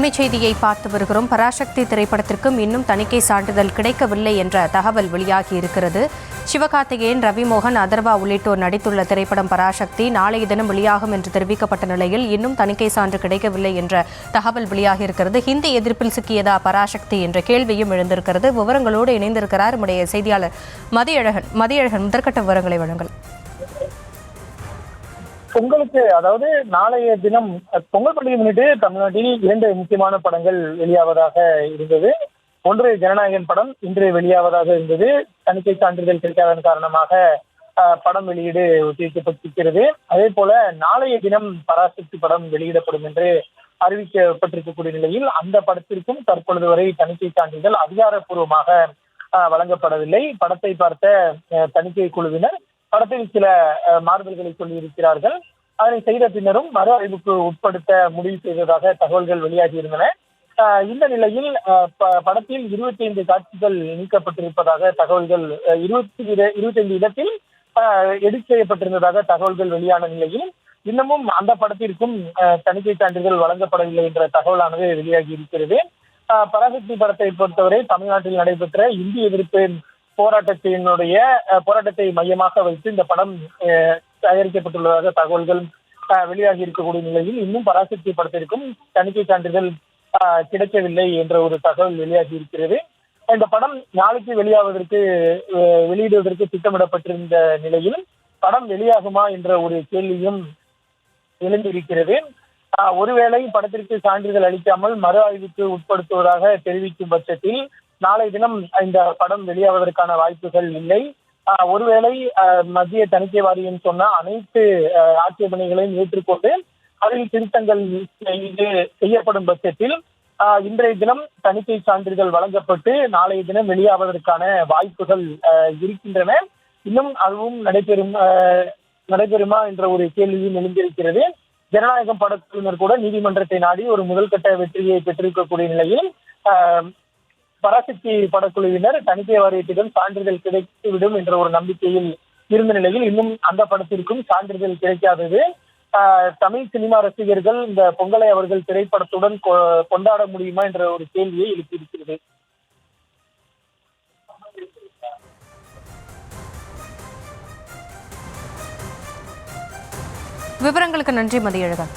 அண்மைச் செய்தியை பார்த்து வருகிறோம். பராசக்தி திரைப்படத்திற்கும் இன்னும் தணிக்கை சான்றிதழ் கிடைக்கவில்லை என்ற தகவல் வெளியாகியிருக்கிறது. சிவகார்த்திகேயன், ரவிமோகன், அதர்வா உள்ளிட்டோர் நடித்துள்ள திரைப்படம் பராசக்தி நாளைய தினம் வெளியாகும் என்று தெரிவிக்கப்பட்ட நிலையில் இன்னும் தணிக்கை சான்று கிடைக்கவில்லை என்ற தகவல் வெளியாகியிருக்கிறது. ஹிந்தி எதிர்ப்பில் சிக்கியதா பராசக்தி என்ற கேள்வியும் எழுந்திருக்கிறது. விவரங்களோடு இணைந்திருக்கிறார் நம்முடைய செய்தியாளர் மதியழகன். முதற்கட்ட விவரங்களை வழங்கல். பொங்கலுக்கு, அதாவது நாளைய தினம் பொங்கல் பண்டிகை முன்னிட்டு தமிழ்நாட்டில் 2 முக்கியமான படங்கள் வெளியாவதாக இருந்தது. ஒன்று ஜனநாயகன் படம் இன்று வெளியாவதாக இருந்தது. தணிக்கை சான்றிதழ் கிடைக்காதன் காரணமாக படம் வெளியீடு ஒத்திவைக்கப்பட்டிருக்கிறது. அதே போல நாளைய தினம் பராசக்தி படம் வெளியிடப்படும் என்று அறிவிக்கப்பட்டிருக்கக்கூடிய நிலையில் அந்த படத்திற்கும் தற்பொழுது வரை தணிக்கை சான்றிதழ் அதிகாரப்பூர்வமாக வழங்கப்படவில்லை. படத்தை பார்த்த தணிக்கை குழுவினர் படத்தில் சில மாறுதல்களை சொல்லியிருக்கிறார்கள். அதனை செய்த பின்னரும் மறு ஆய்வுக்கு உட்படுத்த முடிவு செய்ததாக தகவல்கள் வெளியாகியிருந்தன. இந்த நிலையில் படத்தில் 25 காட்சிகள் நீக்கப்பட்டிருப்பதாக தகவல்கள் 25 இடத்தில் எடிட் செய்யப்பட்டிருந்ததாக தகவல்கள் வெளியான நிலையில் இன்னமும் அந்த படத்திற்கும் தணிக்கை சான்றிதழ் வழங்கப்படவில்லை என்ற தகவலானது வெளியாகி இருக்கிறது. பராசக்தி படத்தை பொறுத்தவரை தமிழ்நாட்டில் நடைபெற்ற இந்தி எதிர்ப்பு போராட்டத்தை மையமாக வைத்து இந்த படம் தயாரிக்கப்பட்டுள்ளதாக தகவல்கள் வெளியாகி இருக்கக்கூடிய நிலையில் இன்னும் பராசக்தி படத்திற்கும் தணிக்கை சான்றிதழ் கிடைக்கவில்லை என்ற ஒரு தகவல் வெளியாகி இருக்கிறது. இந்த படம் நாளைக்கு வெளியிடுவதற்கு திட்டமிடப்பட்டிருந்த நிலையில் படம் வெளியாகுமா என்ற ஒரு கேள்வியும் எழுந்திருக்கிறது. ஒருவேளை படத்திற்கு சான்றிதழ் அளிக்காமல் மறு ஆய்வுக்கு உட்படுத்துவதாக தெரிவிக்கும் பட்சத்தில் நாளை தினம் இந்த படம் வெளியாவதற்கான வாய்ப்புகள் இல்லை. ஒருவேளை மத்திய தணிக்கை வாரியம் சொன்ன அனைத்து ஆட்சேபனைகளையும் ஏற்றுக்கொண்டு அதில் திருத்தங்கள் செய்யப்படும் பட்சத்தில் இன்றைய தினம் தணிக்கை சான்றிதழ் வழங்கப்பட்டு நாளைய தினம் வெளியாவதற்கான வாய்ப்புகள் இருக்கின்றன. இன்னும் அதுவும் நடைபெறுமா என்ற ஒரு கேள்வியும் எழுந்திருக்கிறது. ஜனநாயகம் படக்குழுவினர் கூட நீதிமன்றத்தை நாடி ஒரு முதல்கட்ட வெற்றியை பெற்றிருக்கக்கூடிய நிலையில் பராசக்தி படக்குழுவினர் தணிக்கை வாரியத்திடம் சான்றிதழ் கிடைத்துவிடும் என்ற ஒரு நம்பிக்கையில் இருந்த நிலையில் இன்னும் அந்த படத்திற்கும் சான்றிதழ் கிடைக்காதது தமிழ் சினிமா ரசிகர்கள் இந்த பொங்கலை அவர்கள் திரைப்படத்துடன் கொண்டாட முடியுமா என்ற ஒரு கேள்வியை எழுப்பியிருக்கிறது. விவரங்களுக்கு நன்றி மதியழகன்.